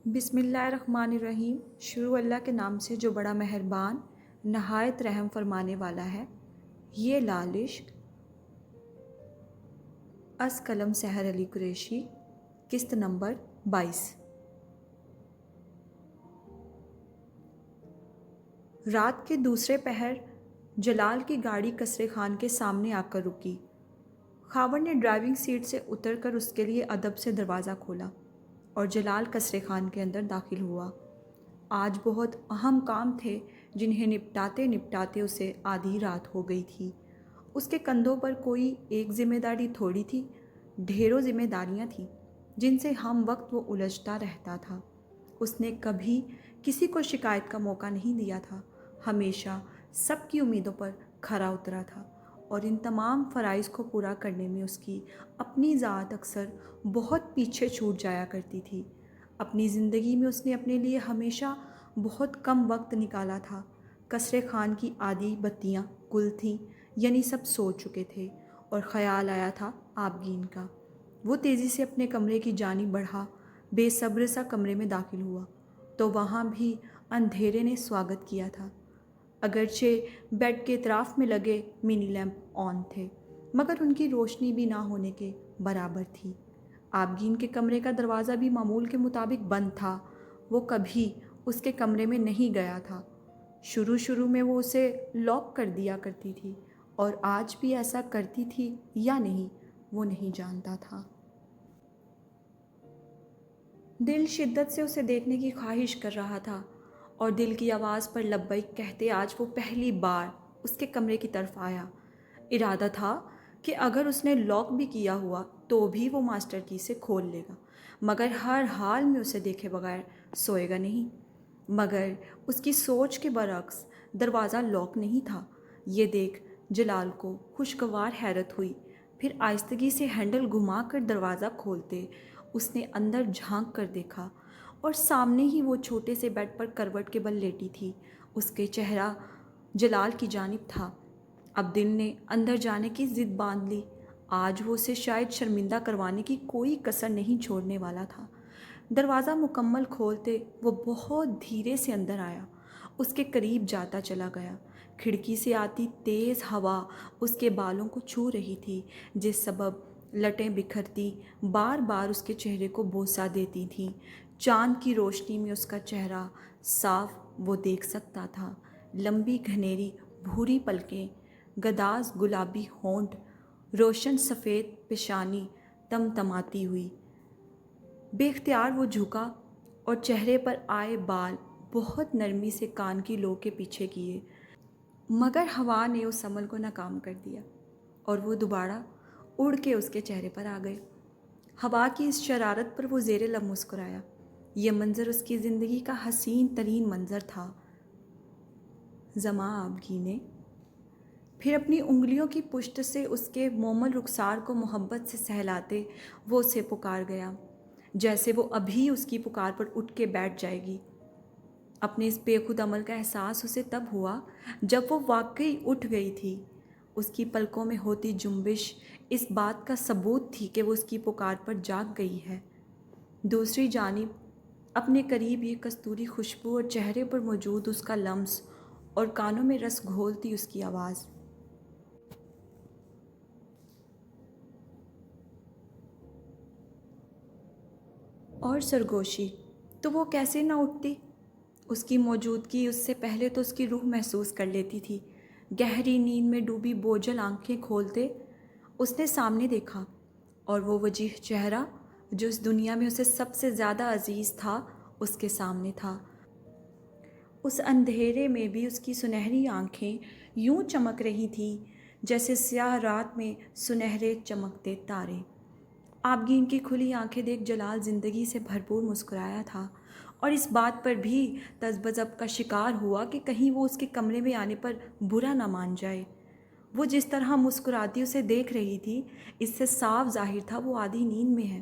بسم اللہ الرحمن الرحیم۔ شروع اللہ کے نام سے جو بڑا مہربان نہایت رحم فرمانے والا ہے۔ یہ لال عشق از قلم سحر علی قریشی، قسط نمبر 22۔ رات کے دوسرے پہر جلال کی گاڑی کسرے خان کے سامنے آ کر رکی۔ خاوند نے ڈرائیونگ سیٹ سے اتر کر اس کے لیے ادب سے دروازہ کھولا اور جلال کسرے خان کے اندر داخل ہوا۔ آج بہت اہم کام تھے جنہیں نپٹاتے نپٹاتے اسے آدھی رات ہو گئی تھی۔ اس کے کندھوں پر کوئی ایک ذمہ داری تھوڑی تھی، ڈھیروں ذمہ داریاں تھیں جن سے ہم وقت وہ الجھتا رہتا تھا۔ اس نے کبھی کسی کو شکایت کا موقع نہیں دیا تھا، ہمیشہ سب کی امیدوں پر کھرا اترا تھا، اور ان تمام فرائض کو پورا کرنے میں اس کی اپنی ذات اکثر بہت پیچھے چھوٹ جایا کرتی تھی۔ اپنی زندگی میں اس نے اپنے لیے ہمیشہ بہت کم وقت نکالا تھا۔ کسرے خان کی آدھی بتیاں گل تھیں، یعنی سب سو چکے تھے، اور خیال آیا تھا آبگین کا۔ وہ تیزی سے اپنے کمرے کی جانب بڑھا، بے صبر سا کمرے میں داخل ہوا تو وہاں بھی اندھیرے نے سواگت کیا تھا۔ اگرچہ بیڈ کے اطراف میں لگے منی لیمپ آن تھے، مگر ان کی روشنی بھی نہ ہونے کے برابر تھی۔ آبگین کے کمرے کا دروازہ بھی معمول کے مطابق بند تھا۔ وہ کبھی اس کے کمرے میں نہیں گیا تھا۔ شروع میں وہ اسے لاک کر دیا کرتی تھی، اور آج بھی ایسا کرتی تھی یا نہیں وہ نہیں جانتا تھا۔ دل شدت سے اسے دیکھنے کی خواہش کر رہا تھا، اور دل کی آواز پر لبیک کہتے آج وہ پہلی بار اس کے کمرے کی طرف آیا۔ ارادہ تھا کہ اگر اس نے لاک بھی کیا ہوا تو بھی وہ ماسٹر کی سے کھول لے گا، مگر ہر حال میں اسے دیکھے بغیر سوئے گا نہیں۔ مگر اس کی سوچ کے برعکس دروازہ لاک نہیں تھا۔ یہ دیکھ جلال کو خوشگوار حیرت ہوئی۔ پھر آہستگی سے ہینڈل گھما کر دروازہ کھولتے اس نے اندر جھانک کر دیکھا، اور سامنے ہی وہ چھوٹے سے بیڈ پر کروٹ کے بل لیٹی تھی۔ اس کے چہرہ جلال کی جانب تھا۔ اب دل نے اندر جانے کی ضد باندھ لی۔ آج وہ اسے شاید شرمندہ کروانے کی کوئی کسر نہیں چھوڑنے والا تھا۔ دروازہ مکمل کھولتے وہ بہت دھیرے سے اندر آیا، اس کے قریب جاتا چلا گیا۔ کھڑکی سے آتی تیز ہوا اس کے بالوں کو چھو رہی تھی، جس سبب لٹیں بکھرتی بار بار اس کے چہرے کو بوسہ دیتی تھیں۔ چاند کی روشنی میں اس کا چہرہ صاف وہ دیکھ سکتا تھا۔ لمبی گھنیری بھوری پلکیں، گداز گلابی ہونٹ، روشن سفید پیشانی تمتماتی ہوئی۔ بے اختیار وہ جھکا اور چہرے پر آئے بال بہت نرمی سے کان کی لو کے پیچھے کیے، مگر ہوا نے اس عمل کو ناکام کر دیا، اور وہ دوبارہ اڑ کے اس کے چہرے پر آ گئے۔ ہوا کی اس شرارت پر وہ زیر لب مسکرایا۔ یہ منظر اس کی زندگی کا حسین ترین منظر تھا۔ زماں آبگی نے پھر اپنی انگلیوں کی پشت سے اس کے مومل رخسار کو محبت سے سہلاتے وہ اسے پکار گیا، جیسے وہ ابھی اس کی پکار پر اٹھ کے بیٹھ جائے گی۔ اپنے اس بے خود عمل کا احساس اسے تب ہوا جب وہ واقعی اٹھ گئی تھی۔ اس کی پلکوں میں ہوتی جنبش اس بات کا ثبوت تھی کہ وہ اس کی پکار پر جاگ گئی ہے۔ دوسری جانب اپنے قریب یہ کستوری خوشبو اور چہرے پر موجود اس کا لمس اور کانوں میں رس گھولتی اس کی آواز۔ اور سرگوشی تو وہ کیسے نہ اٹھتی؟ اس کی موجودگی اس سے پہلے تو اس کی روح محسوس کر لیتی تھی۔ گہری نیند میں ڈوبی بوجھل آنکھیں کھولتے اس نے سامنے دیکھا، اور وہ وجیح چہرہ جو اس دنیا میں اسے سب سے زیادہ عزیز تھا اس کے سامنے تھا۔ اس اندھیرے میں بھی اس کی سنہری آنکھیں یوں چمک رہی تھیں جیسے سیاہ رات میں سنہرے چمکتے تارے۔ آبگین کی کھلی آنکھیں دیکھ جلال زندگی سے بھرپور مسکرایا تھا، اور اس بات پر بھی تذبذب کا شکار ہوا کہ کہیں وہ اس کے کمرے میں آنے پر برا نہ مان جائے۔ وہ جس طرح مسکراتی اسے دیکھ رہی تھی، اس سے صاف ظاہر تھا وہ آدھی نیند میں ہے۔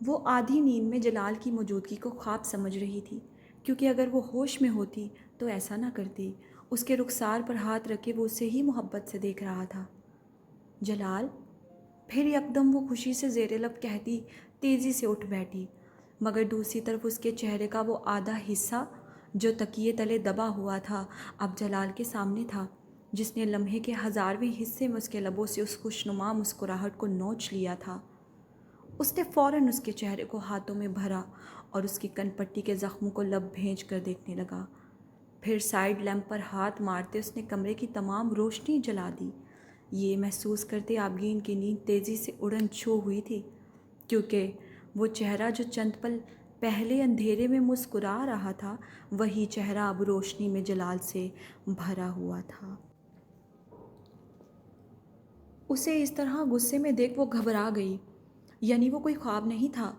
وہ آدھی نیند میں جلال کی موجودگی کو خواب سمجھ رہی تھی، کیونکہ اگر وہ ہوش میں ہوتی تو ایسا نہ کرتی۔ اس کے رخسار پر ہاتھ رکھے وہ اسے ہی محبت سے دیکھ رہا تھا۔ جلال، پھر یکدم وہ خوشی سے زیر لب کہتی تیزی سے اٹھ بیٹھی، مگر دوسری طرف اس کے چہرے کا وہ آدھا حصہ جو تکیے تلے دبا ہوا تھا اب جلال کے سامنے تھا، جس نے لمحے کے 1000ویں حصے میں اس کے لبوں سے اس خوشنما مسکراہٹ کو نوچ لیا تھا۔ اس نے فوراً اس کے چہرے کو ہاتھوں میں بھرا اور اس کی کن پٹی کے زخموں کو لب بھیج کر دیکھنے لگا۔ پھر سائیڈ لیمپ پر ہاتھ مارتے اس نے کمرے کی تمام روشنی جلا دی۔ یہ محسوس کرتے آبگین کی نیند تیزی سے اڑن چھو ہوئی تھی، کیونکہ وہ چہرہ جو چند پل پہلے اندھیرے میں مسکرا رہا تھا، وہی چہرہ اب روشنی میں جلال سے بھرا ہوا تھا۔ اسے اس طرح غصے میں دیکھ وہ گھبرا گئی، یعنی وہ کوئی خواب نہیں تھا،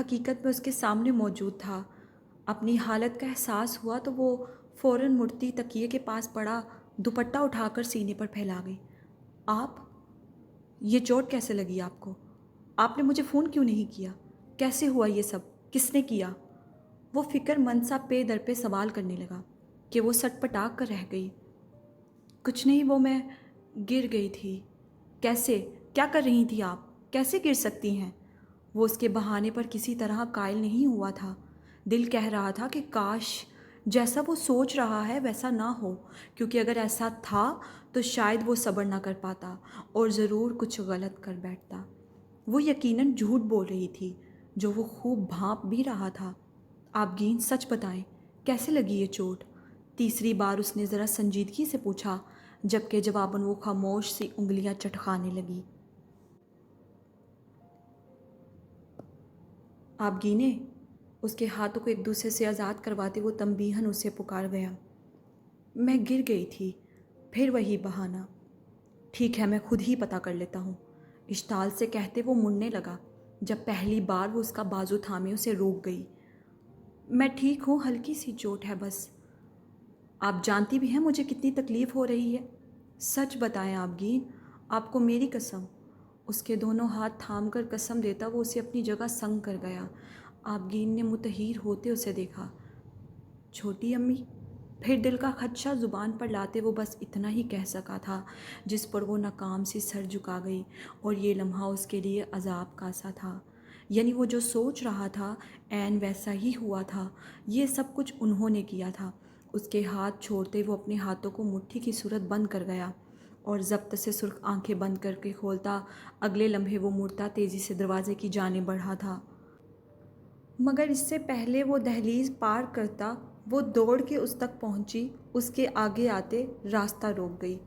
حقیقت میں اس کے سامنے موجود تھا۔ اپنی حالت کا احساس ہوا تو وہ فوراً مڑتی تکیے کے پاس پڑا دوپٹہ اٹھا کر سینے پر پھیلا گئی۔ آپ، یہ چوٹ کیسے لگی آپ کو؟ آپ نے مجھے فون کیوں نہیں کیا؟ کیسے ہوا یہ سب؟ کس نے کیا؟ وہ فکر مند سا پے در پہ سوال کرنے لگا کہ وہ سٹ پٹا کر رہ گئی۔ کچھ نہیں، وہ میں گر گئی تھی۔ کیسے؟ کیا کر رہی تھی آپ؟ کیسے گر سکتی ہیں؟ وہ اس کے بہانے پر کسی طرح قائل نہیں ہوا تھا۔ دل کہہ رہا تھا کہ کاش جیسا وہ سوچ رہا ہے ویسا نہ ہو، کیونکہ اگر ایسا تھا تو شاید وہ صبر نہ کر پاتا اور ضرور کچھ غلط کر بیٹھتا۔ وہ یقیناً جھوٹ بول رہی تھی، جو وہ خوب بھانپ بھی رہا تھا۔ آبگین، سچ بتائیں، کیسے لگی یہ چوٹ؟ تیسری بار اس نے ذرا سنجیدگی سے پوچھا، جبکہ جواباً وہ خاموش سی انگلیاں چٹکانے لگی۔ آبگینے، اس کے ہاتھوں کو ایک دوسرے سے آزاد کرواتے وہ تنبیہاً اسے پکار گیا۔ میں گر گئی تھی۔ پھر وہی بہانہ۔ ٹھیک ہے، میں خود ہی پتہ کر لیتا ہوں، اشتعال سے کہتے وہ مڑنے لگا، جب پہلی بار وہ اس کا بازو تھامے اسے روک گئی۔ میں ٹھیک ہوں، ہلکی سی چوٹ ہے بس۔ آپ جانتی بھی ہیں مجھے کتنی تکلیف ہو رہی ہے۔ سچ بتائیں آبگین، آپ کو میری قسم۔ اس کے دونوں ہاتھ تھام کر قسم دیتا وہ اسے اپنی جگہ سنگ کر گیا۔ آبگین نے متحیر ہوتے اسے دیکھا۔ چھوٹی امی؟ پھر دل کا خدشہ زبان پر لاتے وہ بس اتنا ہی کہہ سکا تھا، جس پر وہ ناکام سی سر جھکا گئی، اور یہ لمحہ اس کے لیے عذاب کا سا تھا۔ یعنی وہ جو سوچ رہا تھا عین ویسا ہی ہوا تھا۔ یہ سب کچھ انہوں نے کیا تھا۔ اس کے ہاتھ چھوڑتے وہ اپنے ہاتھوں کو مٹھی کی صورت بند کر گیا اور ضبط سے سرخ آنکھیں بند کر کے کھولتا اگلے لمحے وہ مڑتا تیزی سے دروازے کی جانب بڑھا تھا، مگر اس سے پہلے وہ دہلیز پار کرتا وہ دوڑ کے اس تک پہنچی۔ اس کے آگے آتے راستہ روک گئی،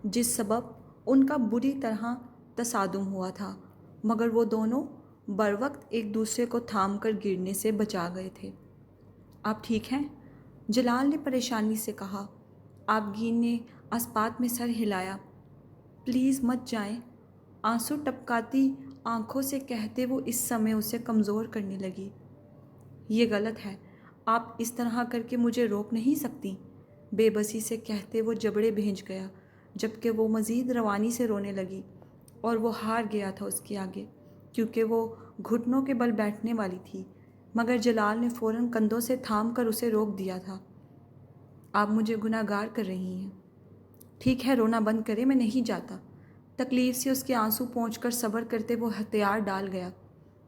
جس سبب ان کا بری طرح تصادم ہوا تھا، مگر وہ دونوں بروقت ایک دوسرے کو تھام کر گرنے سے بچا گئے تھے۔ آپ ٹھیک ہیں؟ جلال نے پریشانی سے کہا۔ آبگین نے اسپات میں سر ہلایا۔ پلیز مت جائیں، آنسو ٹپکاتی آنکھوں سے کہتے وہ اس سمے اسے کمزور کرنے لگی۔ یہ غلط ہے، آپ اس طرح کر کے مجھے روک نہیں سکتی، بے بسی سے کہتے وہ جبڑے بھیج گیا، جبکہ وہ مزید روانی سے رونے لگی، اور وہ ہار گیا تھا اس کے آگے، کیونکہ وہ گھٹنوں کے بل بیٹھنے والی تھی، مگر جلال نے فوراً کندھوں سے تھام کر اسے روک دیا تھا۔ آپ مجھے گناہ گار کر رہی ہیں۔ ٹھیک ہے، رونا بند کرے، میں نہیں جاتا۔ تکلیف سے اس کے آنسو پہنچ کر صبر کرتے وہ ہتھیار ڈال گیا۔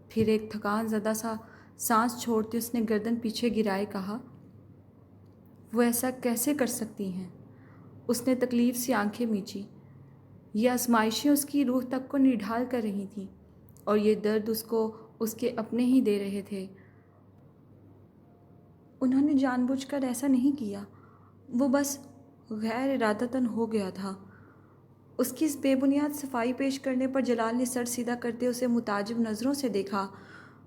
پھر ایک تھکان زدہ سا سانس چھوڑتے اس نے گردن پیچھے گرائے کہا، وہ ایسا کیسے کر سکتی ہیں؟ اس نے تکلیف سے آنکھیں میچی۔ یہ آزمائشیں اس کی روح تک کو نڈھال کر رہی تھیں، اور یہ درد اس کو اس کے اپنے ہی دے رہے تھے۔ انہوں نے جان بوجھ کر ایسا نہیں کیا، وہ بس غیر ارادتاً ہو گیا تھا۔ اس کی اس بے بنیاد صفائی پیش کرنے پر جلال نے سر سیدھا کرتے اسے متعجب نظروں سے دیکھا۔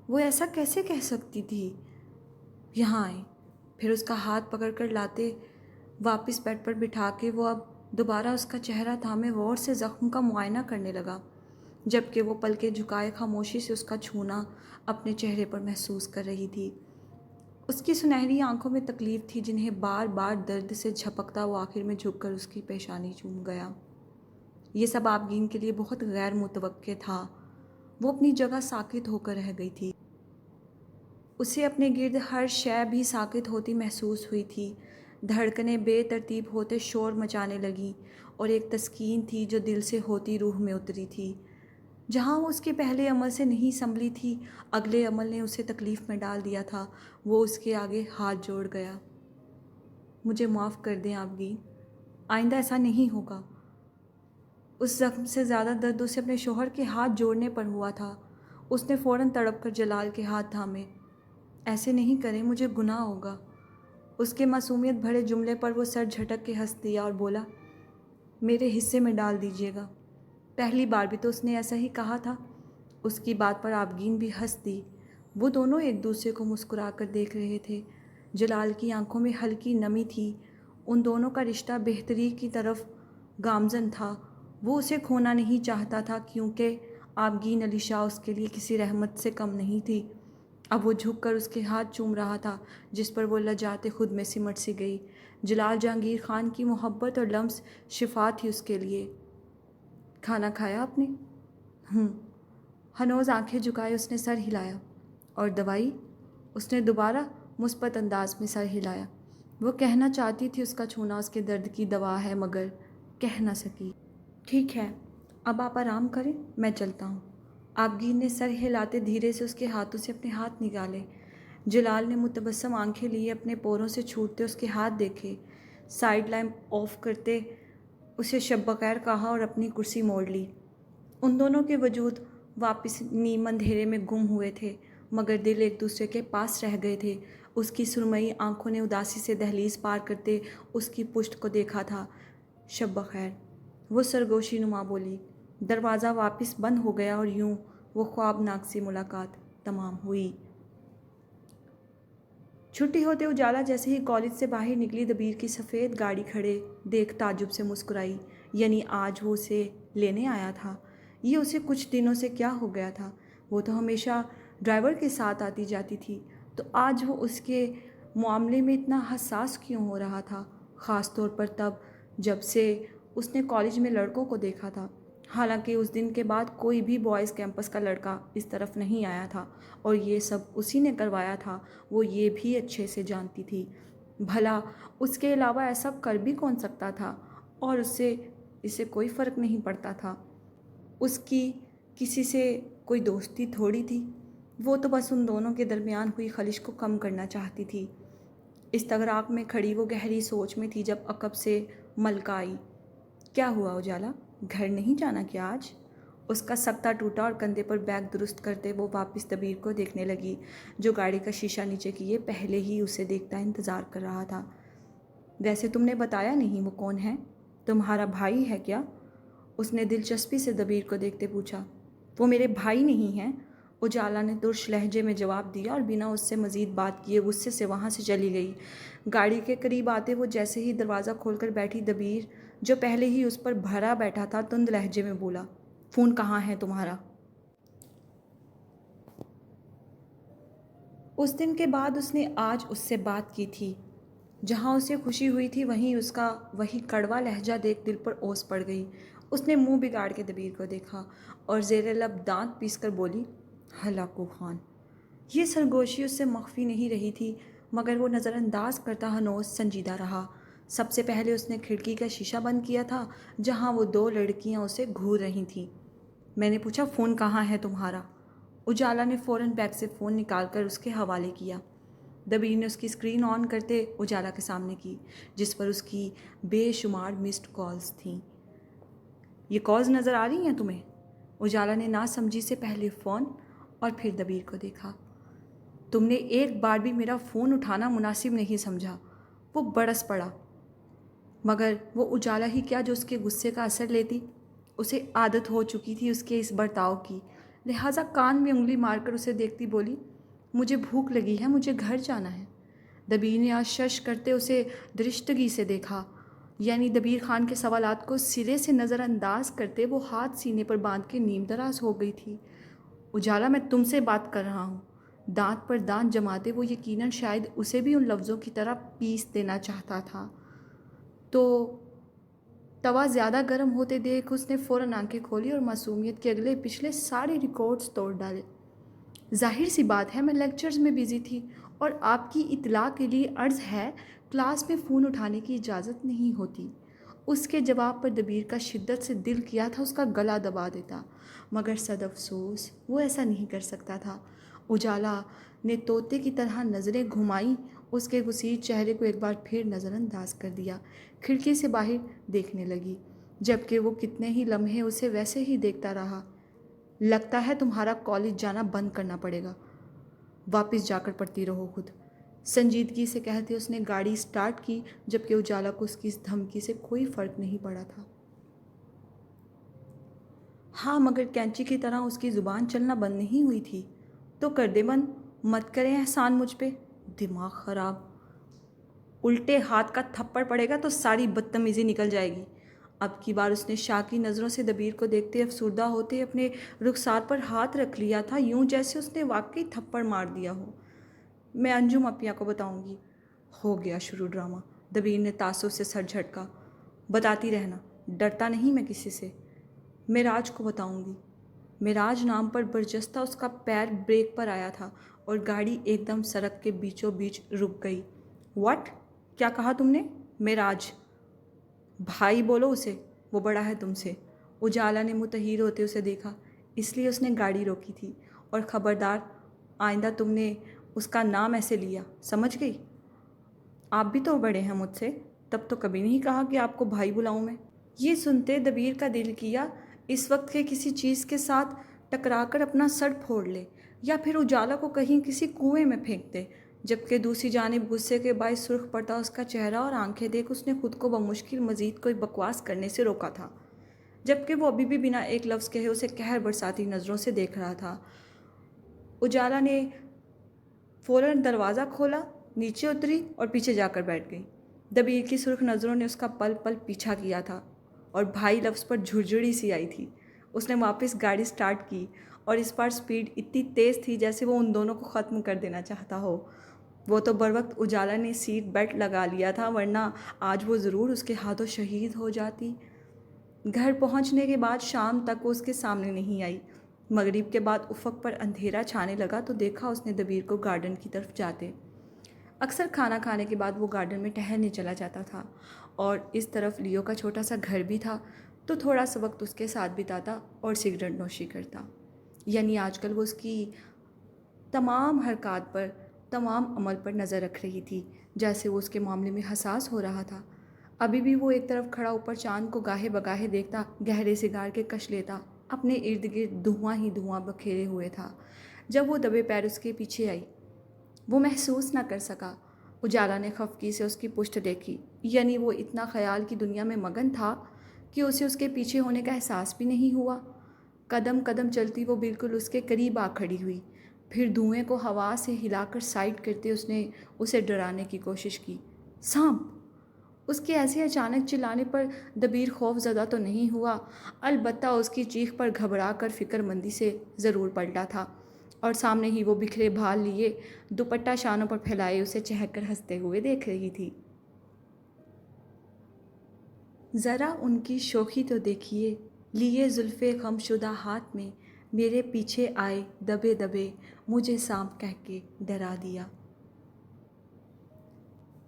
وہ ایسا کیسے کہہ سکتی تھی؟ یہاں آئیں۔ پھر اس کا ہاتھ پکڑ کر لاتے واپس بیڈ پر بٹھا کے وہ اب دوبارہ اس کا چہرہ تھامے غور سے زخم کا معائنہ کرنے لگا، جبکہ وہ پلکیں جھکائے خاموشی سے اس کا چھونا اپنے چہرے پر محسوس کر رہی تھی۔ اس کی سنہری آنکھوں میں تکلیف تھی، جنہیں بار بار درد سے جھپکتا وہ آخر میں جھک کر اس کی پیشانی چوم گیا۔ یہ سب آبگین کے لیے بہت غیر متوقع تھا۔ وہ اپنی جگہ ساکت ہو کر رہ گئی تھی۔ اسے اپنے گرد ہر شے بھی ساکت ہوتی محسوس ہوئی تھی۔ دھڑکنیں بے ترتیب ہوتے شور مچانے لگیں، اور ایک تسکین تھی جو دل سے ہوتی روح میں اتری تھی۔ جہاں وہ اس کے پہلے عمل سے نہیں سنبھلی تھی، اگلے عمل نے اسے تکلیف میں ڈال دیا تھا۔ وہ اس کے آگے ہاتھ جوڑ گیا۔ مجھے معاف کر دیں آبگین، آئندہ ایسا نہیں ہوگا۔ اس زخم سے زیادہ درد اسے اپنے شوہر کے ہاتھ جوڑنے پر ہوا تھا۔ اس نے فوراً تڑپ کر جلال کے ہاتھ تھامے۔ ایسے نہیں کریں، مجھے گناہ ہوگا۔ اس کے معصومیت بھرے جملے پر وہ سر جھٹک کے ہنس دیا اور بولا، میرے حصے میں ڈال دیجیے گا۔ پہلی بار بھی تو اس نے ایسا ہی کہا تھا۔ اس کی بات پر آبگین بھی ہنس دی۔ وہ دونوں ایک دوسرے کو مسکرا کر دیکھ رہے تھے۔ جلال کی آنکھوں میں ہلکی نمی تھی۔ ان دونوں کا رشتہ بہتری کی طرف گامزن تھا۔ وہ اسے کھونا نہیں چاہتا تھا کیونکہ آبگین علی شاہ اس کے لیے کسی رحمت سے کم نہیں تھی۔ اب وہ جھک کر اس کے ہاتھ چوم رہا تھا جس پر وہ لجاتے خود میں سمٹ سی گئی۔ جلال جہانگیر خان کی محبت اور لمس شفا تھی اس کے لیے۔ کھانا کھایا آپ نے؟ ہنوز آنکھیں جھکائے اس نے سر ہلایا۔ اور دوائی؟ اس نے دوبارہ مثبت انداز میں سر ہلایا۔ وہ کہنا چاہتی تھی اس کا چھونا اس کے درد کی دوا ہے، مگر کہہ نہ سکی۔ ٹھیک ہے، اب آپ آرام کریں، میں چلتا ہوں۔ آبگین نے سر ہلاتے دھیرے سے اس کے ہاتھوں سے اپنے ہاتھ نکالے۔ جلال نے متبسم آنکھیں لیے اپنے پوروں سے چھوٹتے اس کے ہاتھ دیکھے۔ سائیڈ لیمپ آف کرتے اسے شب بخیر کہا اور اپنی کرسی موڑ لی۔ ان دونوں کے وجود واپس نیم اندھیرے میں گم ہوئے تھے، مگر دل ایک دوسرے کے پاس رہ گئے تھے۔ اس کی سرمئی آنکھوں نے اداسی سے دہلیز پار کرتے اس کی پشت کو دیکھا تھا۔ شب بخیر، وہ سرگوشی نما بولی۔ دروازہ واپس بند ہو گیا اور یوں وہ خوابناک سی ملاقات تمام ہوئی۔ چھٹی ہوتے اجالا جیسے ہی کالج سے باہر نکلی، دبیر کی سفید گاڑی کھڑے دیکھ تعجب سے مسکرائی۔ یعنی آج وہ اسے لینے آیا تھا؟ یہ اسے کچھ دنوں سے کیا ہو گیا تھا؟ وہ تو ہمیشہ ڈرائیور کے ساتھ آتی جاتی تھی، تو آج وہ اس کے معاملے میں اتنا حساس کیوں ہو رہا تھا؟ خاص طور پر تب جب سے اس نے کالج میں لڑکوں کو دیکھا تھا۔ حالانکہ اس دن کے بعد کوئی بھی بوائز کیمپس کا لڑکا اس طرف نہیں آیا تھا اور یہ سب اسی نے کروایا تھا، وہ یہ بھی اچھے سے جانتی تھی۔ بھلا اس کے علاوہ ایسا کر بھی کون سکتا تھا؟ اور اسے کوئی فرق نہیں پڑتا تھا۔ اس کی کسی سے کوئی دوستی تھوڑی تھی، وہ تو بس ان دونوں کے درمیان ہوئی خلش کو کم کرنا چاہتی تھی۔ استغراق میں کھڑی وہ گہری سوچ میں تھی جب عقب سے ملکہ آئی۔ کیا ہوا اجالا، گھر نہیں جانا کیا آج؟ اس کا سکتہ ٹوٹا اور کندھے پر بیگ درست کرتے وہ واپس دبیر کو دیکھنے لگی، جو گاڑی کا شیشہ نیچے کیے پہلے ہی اسے دیکھتا انتظار کر رہا تھا۔ ویسے تم نے بتایا نہیں وہ کون ہے؟ تمہارا بھائی ہے کیا؟ اس نے دلچسپی سے دبیر کو دیکھتے پوچھا۔ وہ میرے بھائی نہیں ہیں، اجالا نے ترش لہجے میں جواب دیا اور بنا اس سے مزید بات کیے غصے سے وہاں سے چلی گئی۔ گاڑی کے قریب آتے وہ جیسے ہی دروازہ کھول کر بیٹھی، دبیر جو پہلے ہی اس پر بھرا بیٹھا تھا تند لہجے میں بولا، فون کہاں ہے تمہارا؟ اس دن کے بعد اس نے آج اس سے بات کی تھی۔ جہاں اسے خوشی ہوئی تھی وہیں اس کا وہی کڑوا لہجہ دیکھ دل پر اوس پڑ گئی۔ اس نے منہ بگاڑ کے دبیر کو دیکھا اور زیر لب دانت پیس کر بولی، ہلاکو خان۔ یہ سرگوشی اس سے مخفی نہیں رہی تھی، مگر وہ نظر انداز کرتا ہنوز سنجیدہ رہا۔ سب سے پہلے اس نے کھڑکی کا شیشہ بند کیا تھا جہاں وہ دو لڑکیاں اسے گھور رہی تھیں۔ میں نے پوچھا فون کہاں ہے تمہارا؟ اجالا نے فوراً بیگ سے فون نکال کر اس کے حوالے کیا۔ دبیر نے اس کی اسکرین آن کرتے اجالا کے سامنے کی، جس پر اس کی بے شمار مسڈ کالز تھیں۔ یہ کالز نظر آ رہی ہیں تمہیں؟ اجالا نے نا سمجھی سے پہلے فون اور پھر دبیر کو دیکھا۔ تم نے ایک بار بھی میرا فون اٹھانا مناسب نہیں سمجھا۔ وہ برس پڑا، مگر وہ اجالا ہی کیا جو اس کے غصے کا اثر لیتی۔ اسے عادت ہو چکی تھی اس کے اس برتاؤ کی، لہٰذا کان میں انگلی مار کر اسے دیکھتی بولی، مجھے بھوک لگی ہے، مجھے گھر جانا ہے۔ دبیر نے آج شش کرتے اسے درشتگی سے دیکھا، یعنی دبیر خان کے سوالات کو سرے سے نظر انداز کرتے وہ ہاتھ سینے پر باندھ کے نیم دراز ہو گئی تھی۔ اجالا، میں تم سے بات کر رہا ہوں۔ دانت پر دانت جماتے وہ یقیناً شاید اسے بھی ان لفظوں کی طرح پیس دینا چاہتا تھا۔ تو توا زیادہ گرم ہوتے دیکھ اس نے فوراً آنکھیں کھولی اور معصومیت کے اگلے پچھلے سارے ریکارڈز توڑ ڈالے۔ ظاہر سی بات ہے، میں لیکچرز میں بزی تھی، اور آپ کی اطلاع کے لیے عرض ہے کلاس میں فون اٹھانے کی اجازت نہیں ہوتی۔ اس کے جواب پر دبیر کا شدت سے دل کیا تھا اس کا گلا دبا دیتا، مگر صد افسوس وہ ایسا نہیں کر سکتا تھا۔ اجالا نے طوطے کی طرح نظریں گھمائیں، اس کے گسیٹ چہرے کو ایک بار پھر نظر انداز کر دیا، کھڑکی سے باہر دیکھنے لگی، جبکہ وہ کتنے ہی لمحے اسے ویسے ہی دیکھتا رہا۔ لگتا ہے تمہارا کالج جانا بند کرنا پڑے گا، واپس جا کر پڑھتی رہو خود، سنجیدگی سے کہتے اس نے گاڑی سٹارٹ کی، جبکہ اجالا کو اس کی اس دھمکی سے کوئی فرق نہیں پڑا تھا۔ ہاں مگر کینچی کی طرح اس کی زبان چلنا بند نہیں ہوئی تھی۔ تو کر دے بند، مت کریں احسان مجھ پہ، دماغ خراب، الٹے ہاتھ کا تھپڑ پڑے گا تو ساری بدتمیزی نکل جائے گی۔ اب کی بار اس نے شاکی نظروں سے دبیر کو دیکھتے افسردہ ہوتے اپنے رخسار پر ہاتھ رکھ لیا تھا، یوں جیسے اس نے واقعی تھپڑ مار دیا ہو۔ میں انجم اپیا کو بتاؤں گی۔ ہو گیا شروع ڈرامہ، دبیر نے تعصب سے سر جھٹکا۔ بتاتی رہنا، ڈرتا نہیں میں کسی سے۔ معراج کو بتاؤں گی۔ معراج نام پر برجستہ اس کا پیر بریک پر آیا تھا اور گاڑی ایک دم سڑک کے بیچوں بیچ رک گئی۔ واٹ؟ کیا کہا تم نے؟ معراج؟ بھائی بولو اسے، وہ بڑا ہے تم سے۔ اجالا نے متحیر ہوتے اسے دیکھا، اس لیے اس نے گاڑی روکی تھی۔ اور خبردار، آئندہ تم نے اس کا نام ایسے لیا، سمجھ گئی؟ آپ بھی تو بڑے ہیں مجھ سے، تب تو کبھی نہیں کہا کہ آپ کو بھائی بلاؤں میں۔ یہ سنتے دبیر کا دل کیا اس وقت کے کسی چیز کے ساتھ ٹکرا کر اپنا سر پھوڑ لے، یا پھر اجالا کو کہیں کسی کنویں میں پھینک دے، جبکہ دوسری جانب غصے کے باعث سرخ پڑتا اس کا چہرہ اور آنکھیں دیکھ اس نے خود کو بمشکل مزید کوئی بکواس کرنے سے روکا تھا، جبکہ وہ ابھی بھی بنا ایک لفظ کہے اسے قہر برساتی نظروں سے دیکھ رہا تھا۔ اجالا نے فوراً دروازہ کھولا، نیچے اتری اور پیچھے جا کر بیٹھ گئی۔ دبیر کی سرخ نظروں نے اس کا پل پل پیچھا کیا تھا اور بھائی لفظ پر جھرجھری سی آئی تھی۔ اس نے واپس گاڑی سٹارٹ کی اور اس بار سپیڈ اتنی تیز تھی جیسے وہ ان دونوں کو ختم کر دینا چاہتا ہو۔ وہ تو بروقت اجالا نے سیٹ بیلٹ لگا لیا تھا، ورنہ آج وہ ضرور اس کے ہاتھوں شہید ہو جاتی۔ گھر پہنچنے کے بعد شام تک وہ اس کے سامنے نہیں آئی۔ مغرب کے بعد افق پر اندھیرا چھانے لگا تو دیکھا اس نے دبیر کو گارڈن کی طرف جاتے۔ اکثر کھانا کھانے کے بعد وہ گارڈن میں ٹہلنے چلا جاتا تھا، اور اس طرف لیو کا چھوٹا سا گھر بھی تھا، تو تھوڑا سا وقت اس کے ساتھ بتاتا اور سگریٹ نوشی کرتا۔ یعنی آج کل وہ اس کی تمام حرکات پر، تمام عمل پر نظر رکھ رہی تھی، جیسے وہ اس کے معاملے میں حساس ہو رہا تھا۔ ابھی بھی وہ ایک طرف کھڑا اوپر چاند کو گاہے بگاہے دیکھتا، گہرے سگار کے کش لیتا، اپنے ارد گرد دھواں ہی دھواں بکھیرے ہوئے تھا، جب وہ دبے پیر اس کے پیچھے آئی۔ وہ محسوس نہ کر سکا۔ اجالا نے خفگی سے اس کی پشت دیکھی، یعنی وہ اتنا خیال کی دنیا میں مگن تھا کہ اسے اس کے پیچھے ہونے کا احساس بھی نہیں ہوا۔ قدم قدم چلتی وہ بالکل اس کے قریب آ کھڑی ہوئی، پھر دھوئیں کو ہوا سے ہلا کر سائڈ کرتے اس نے اسے ڈرانے کی کوشش کی۔ سانپ! اس کے ایسے اچانک چلانے پر دبیر خوف زدہ تو نہیں ہوا، البتہ اس کی چیخ پر گھبرا کر فکر مندی سے ضرور پلٹا تھا، اور سامنے ہی وہ بکھرے بھال لیے دوپٹہ شانوں پر پھیلائے اسے چہک کر ہنستے ہوئے دیکھ رہی تھی۔ ذرا ان کی شوخی تو دیکھیے، لیے زلفے غم شدہ ہاتھ میں، میرے پیچھے آئے دبے دبے، مجھے سانپ کہہ کے ڈرا دیا۔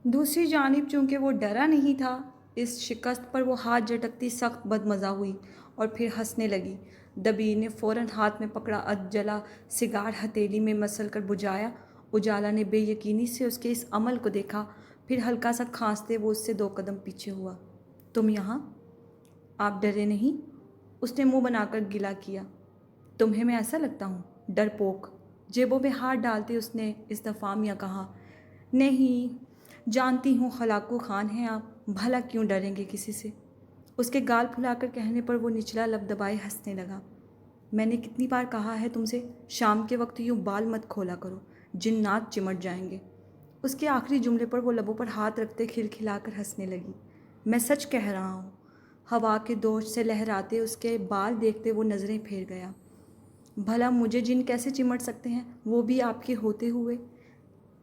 دوسری جانب چونکہ وہ ڈرا نہیں تھا، اس شکست پر وہ ہاتھ جھٹکتی سخت بدمزہ ہوئی اور پھر ہنسنے لگی۔ دبیر نے فوراً ہاتھ میں پکڑا جلا سگار ہتھیلی میں مسل کر بجھایا۔ اجالا نے بے یقینی سے اس کے اس عمل کو دیکھا، پھر ہلکا سا کھانستے وہ اس سے 2 قدم پیچھے ہوا۔ تم یہاں؟ آپ ڈرے نہیں؟ اس نے منہ بنا کر گلا کیا۔ تمہیں میں ایسا لگتا ہوں؟ ڈرپوک! جیبوں میں ہاتھ ڈالتے اس نے استفہامیہ کہا۔ نہیں، جانتی ہوں خلاقو خان ہیں آپ، بھلا کیوں ڈریں گے کسی سے؟ اس کے گال پھلا کر کہنے پر وہ نچلا لب دبائے ہنسنے لگا۔ میں نے کتنی بار کہا ہے تم سے، شام کے وقت یوں بال مت کھولا کرو، جنات چمٹ جائیں گے۔ اس کے آخری جملے پر وہ لبوں پر ہاتھ رکھتے کھلکھلا کر ہنسنے لگی۔ میں سچ کہہ رہا ہوں۔ ہوا کے دوش سے لہراتے اس کے بال دیکھتے وہ نظریں پھیر گیا۔ بھلا مجھے جن کیسے چمٹ سکتے ہیں، وہ بھی آپ کے ہوتے ہوئے؟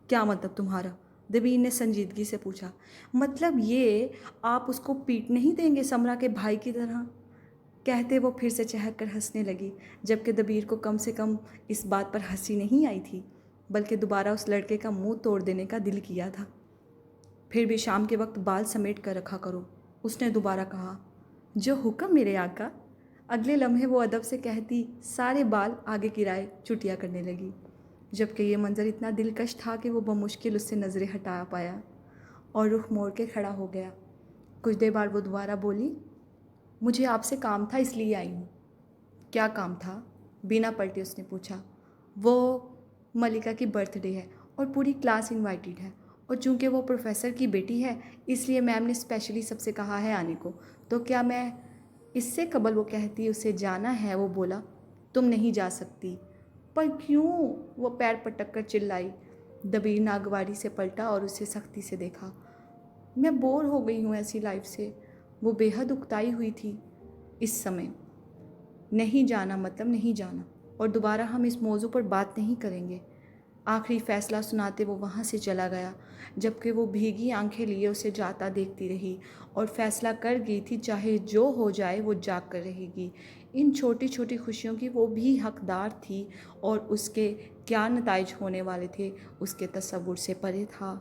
کیا مطلب تمہارا؟ دبیر نے سنجیدگی سے پوچھا۔ مطلب یہ، آپ اس کو پیٹ نہیں دیں گے سمرا کے بھائی کی طرح؟ کہتے وہ پھر سے چہک کر ہنسنے لگی، جبکہ دبیر کو کم سے کم اس بات پر ہنسی نہیں آئی تھی، بلکہ دوبارہ اس لڑکے کا منہ توڑ دینے کا دل کیا تھا۔ پھر بھی شام کے وقت بال سمیٹ کر رکھا کرو، اس نے دوبارہ کہا۔ جو حکم میرے آقا۔ اگلے لمحے وہ ادب سے کہتی سارے بال آگے گرائے چٹیا کرنے لگی، جبکہ یہ منظر اتنا دلکش تھا کہ وہ بمشکل اس سے نظریں ہٹا پایا اور رخ موڑ کے کھڑا ہو گیا۔ کچھ دیر بعد وہ دوبارہ بولی، مجھے آپ سے کام تھا اس لیے آئی ہوں۔ کیا کام تھا؟ بنا پلٹے اس نے پوچھا۔ وہ ملکہ کی برتھ ڈے ہے اور پوری کلاس انوائٹیڈ ہے، اور چونکہ وہ پروفیسر کی بیٹی ہے اس لیے میم نے اسپیشلی سب سے کہا ہے آنے کو، تو کیا میں اس سے قبل وہ کہتی اسے جانا ہے وہ بولا تم نہیں جا سکتی۔ پر کیوں؟ وہ پیر پٹک کر چلائی۔ دبیر ناگواری سے پلٹا اور اسے سختی سے دیکھا۔ میں بور ہو گئی ہوں ایسی لائف سے۔ وہ بے حد اکتائی ہوئی تھی اس سمے۔ نہیں جانا مطلب نہیں جانا، اور دوبارہ ہم اس موضوع پر بات نہیں کریں گے۔ آخری فیصلہ سناتے وہ وہاں سے چلا گیا، جبکہ وہ بھیگی آنکھیں لیے اسے جاتا دیکھتی رہی اور فیصلہ کر گئی تھی چاہے جو ہو جائے وہ جاگ کر رہے گی۔ ان چھوٹی چھوٹی خوشیوں کی وہ بھی حقدار تھی، اور اس کے کیا نتائج ہونے والے تھے اس کے تصور سے پرے تھا۔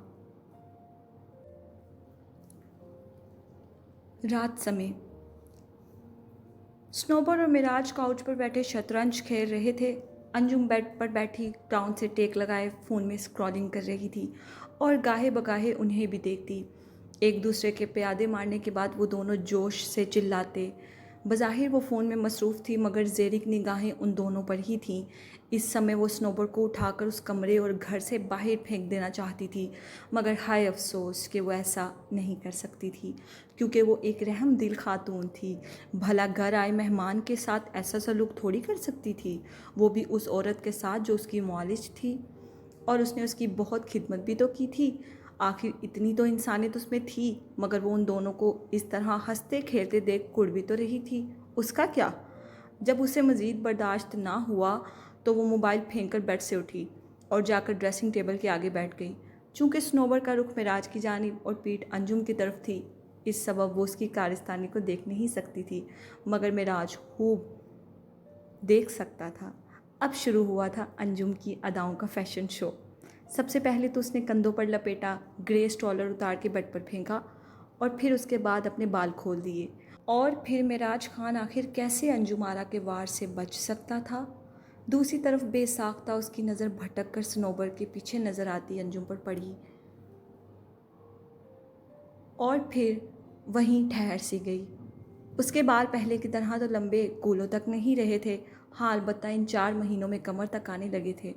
رات سمے سنوبر اور معراج کاؤچ پر بیٹھے شطرنج کھیل رہے تھے۔ انجم بیڈ پر بیٹھی گراؤنڈ سے ٹیک لگائے فون میں اسکرولنگ کر رہی تھی اور گاہے بگاہے انہیں بھی دیکھتی۔ ایک دوسرے کے پیادے مارنے کے بعد وہ دونوں جوش سے چلاتے۔ بظاہر وہ فون میں مصروف تھی مگر زیرک نگاہیں ان دونوں پر ہی تھیں۔ اس سمے وہ سنوبر کو اٹھا کر اس کمرے اور گھر سے باہر پھینک دینا چاہتی تھی، مگر ہائے افسوس کہ وہ ایسا نہیں کر سکتی تھی، کیونکہ وہ ایک رحم دل خاتون تھی۔ بھلا گھر آئے مہمان کے ساتھ ایسا سلوک تھوڑی کر سکتی تھی، وہ بھی اس عورت کے ساتھ جو اس کی معالج تھی، اور اس نے اس کی بہت خدمت بھی تو کی تھی۔ آخر اتنی تو انسانیت اس میں تھی، مگر وہ ان دونوں کو اس طرح ہنستے کھیلتے دیکھ کڑ بھی تو رہی تھی۔ اس کا کیا؟ جب اسے مزید برداشت نہ ہوا تو وہ موبائل پھینک کر بیڈ سے اٹھی اور جا کر ڈریسنگ ٹیبل کے آگے بیٹھ گئی۔ چونکہ سنوبر کا رخ معراج کی جانب اور پیٹھ انجم کی طرف تھی، اس سبب وہ اس کی کارستانی کو دیکھ نہیں سکتی تھی، مگر معراج خوب دیکھ سکتا تھا۔ اب شروع ہوا تھا انجم کی اداؤں کا فیشن شو۔ سب سے پہلے تو اس نے کندھوں پر لپیٹا گرے اسٹرولر اتار کے بیڈ پر پھینکا، اور پھر اس کے بعد اپنے بال کھول دیے۔ اور پھر معراج خان آخر کیسے انجم آرا کے وار سے بچ سکتا تھا؟ دوسری طرف بے ساختہ اس کی نظر بھٹک کر سنوبر کے پیچھے نظر آتی انجم پر پڑی، اور پھر وہیں ٹھہر سی گئی۔ اس کے بال پہلے کی طرح تو لمبے کولوں تک نہیں رہے تھے، ہاں البتہ ان 4 مہینوں میں کمر تک آنے لگے تھے۔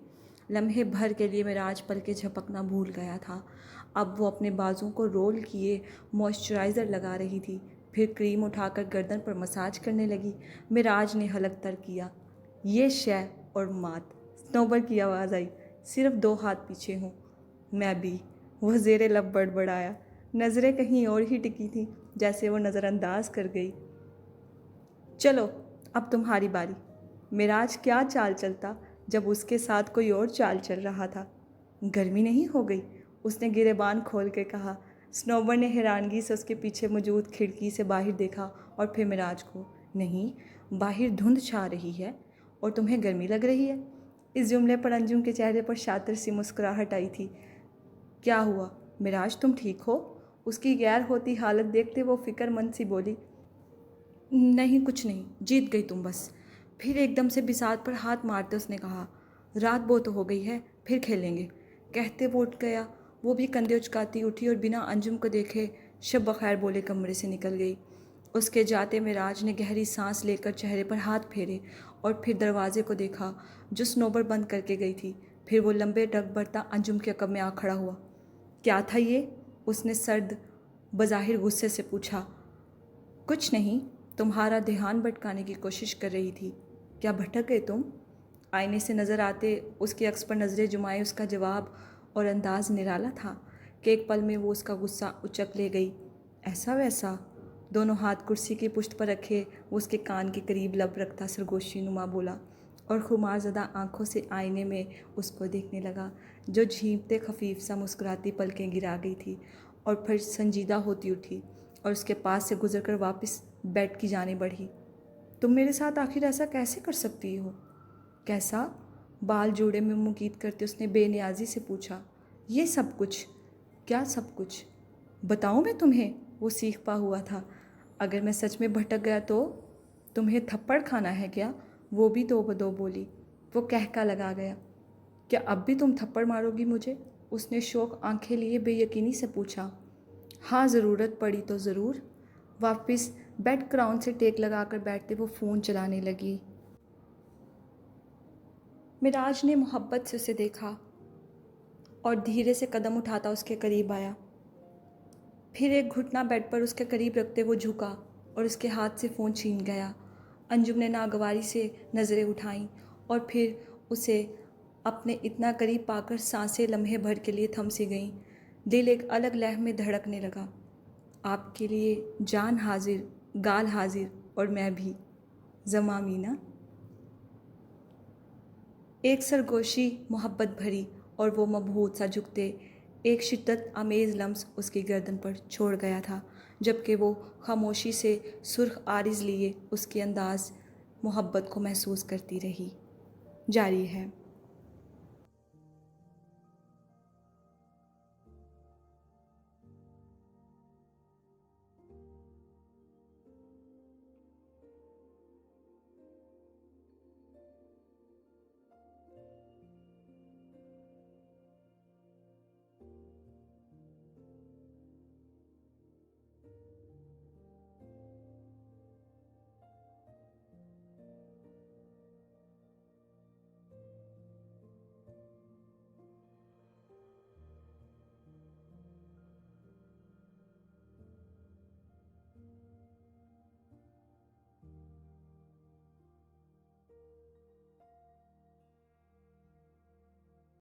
لمحے بھر کے لیے معراج پل کے جھپکنا بھول گیا تھا۔ اب وہ اپنے بازوں کو رول کیے موئسچرائزر لگا رہی تھی، پھر کریم اٹھا کر گردن پر مساج کرنے لگی۔ معراج نے حلق تر کیا، یہ شے اور مات۔ سنوبر کی آواز آئی، صرف 2 ہاتھ پیچھے ہوں۔ میں بھی، وہ زیر لب بڑبڑایا۔ نظریں کہیں اور ہی ٹکی تھیں، جیسے وہ نظر انداز کر گئی۔ چلو اب تمہاری باری۔ معراج کیا چال چلتا جب اس کے ساتھ کوئی اور چال چل رہا تھا۔ گرمی نہیں ہو گئی؟ اس نے گریبان کھول کے کہا۔ سنوبر نے حیرانگی سے اس کے پیچھے موجود کھڑکی سے باہر دیکھا اور پھر معراج کو۔ نہیں، باہر دھند چھا رہی ہے اور تمہیں گرمی لگ رہی ہے۔ اس جملے پر انجم کے چہرے پر شاطر سی مسکراہٹ آئی تھی۔ کیا ہوا معراج، تم ٹھیک ہو؟ اس کی غیر ہوتی حالت دیکھتے وہ فکر مند سی بولی۔ نہیں کچھ نہیں، جیت گئی تم بس۔ پھر ایک دم سے بساط پر ہاتھ مارتے اس نے کہا، رات بہت ہو گئی ہے، پھر کھیلیں گے۔ کہتے وہ اٹھ گیا۔ وہ بھی کندھے اچکاتی اٹھی اور بنا انجم کو دیکھے شب بخیر بولے کمرے سے نکل گئی۔ اس کے جاتے معراج نے گہری سانس لے کر چہرے پر ہاتھ پھیرے اور پھر دروازے کو دیکھا جو سنوبر بند کر کے گئی تھی۔ پھر وہ لمبے ڈگ برتا انجم کے عقب میں آ کھڑا ہوا۔ کیا تھا یہ؟ اس نے سرد بظاہر غصے سے پوچھا۔ کچھ نہیں، تمہارا دھیان بھٹکانے کی کوشش کر رہی تھی۔ کیا بھٹک گئے تم؟ آئینے سے نظر آتے اس کے عکس پر نظریں جمائے اس کا جواب اور انداز نرالا تھا کہ ایک پل میں وہ اس کا غصہ اچک لے گئی۔ ایسا ویسا؟ دونوں ہاتھ کرسی کی پشت پر رکھے وہ اس کے کان کے قریب لب رکھتا سرگوشی نما بولا اور خمار زدہ آنکھوں سے آئینے میں اس کو دیکھنے لگا، جو جھیمتے خفیف سا مسکراتی پلکیں گرا گئی تھی اور پھر سنجیدہ ہوتی اٹھی اور اس کے پاس سے گزر کر واپس بیڈ کی جانب بڑھی۔ تم میرے ساتھ آخر ایسا کیسے کر سکتی ہو؟ کیسا؟ بال جوڑے میں مکید کرتے اس نے بے نیازی سے پوچھا۔ یہ سب کچھ؟ کیا سب کچھ؟ بتاؤں میں تمہیں؟ وہ سیخ پا ہوا تھا۔ اگر میں سچ میں بھٹک گیا تو تمہیں تھپڑ کھانا ہے کیا؟ وہ بھی دو بدو بولی۔ وہ کہکا لگا گیا۔ کیا اب بھی تم تھپڑ مارو گی مجھے؟ اس نے شوق آنکھیں لیے بے یقینی سے پوچھا۔ ہاں ضرورت پڑی تو ضرور۔ واپس بیڈ کراؤن سے ٹیک لگا کر بیٹھتے وہ فون چلانے لگی۔ معراج نے محبت سے اسے دیکھا اور دھیرے سے قدم اٹھاتا اس کے قریب آیا۔ پھر ایک گھٹنا بیڈ پر اس کے قریب رکھتے وہ جھکا اور اس کے ہاتھ سے فون چھین گیا۔ انجم نے ناگواری سے نظریں اٹھائیں اور پھر اسے اپنے اتنا قریب پا کر سانسیں لمحے بھر کے لیے تھم سی گئیں۔ دل ایک الگ لہر میں دھڑکنے لگا۔ آپ کے لیے جان حاضر، گال حاضر، اور میں بھی، زمامینا۔ ایک سرگوشی محبت بھری اور وہ مبہوت سا جھکتے ایک شدت آمیز لمس اس کی گردن پر چھوڑ گیا تھا، جبکہ وہ خاموشی سے سرخ عارض لیے اس کے انداز محبت کو محسوس کرتی رہی۔ جاری ہے۔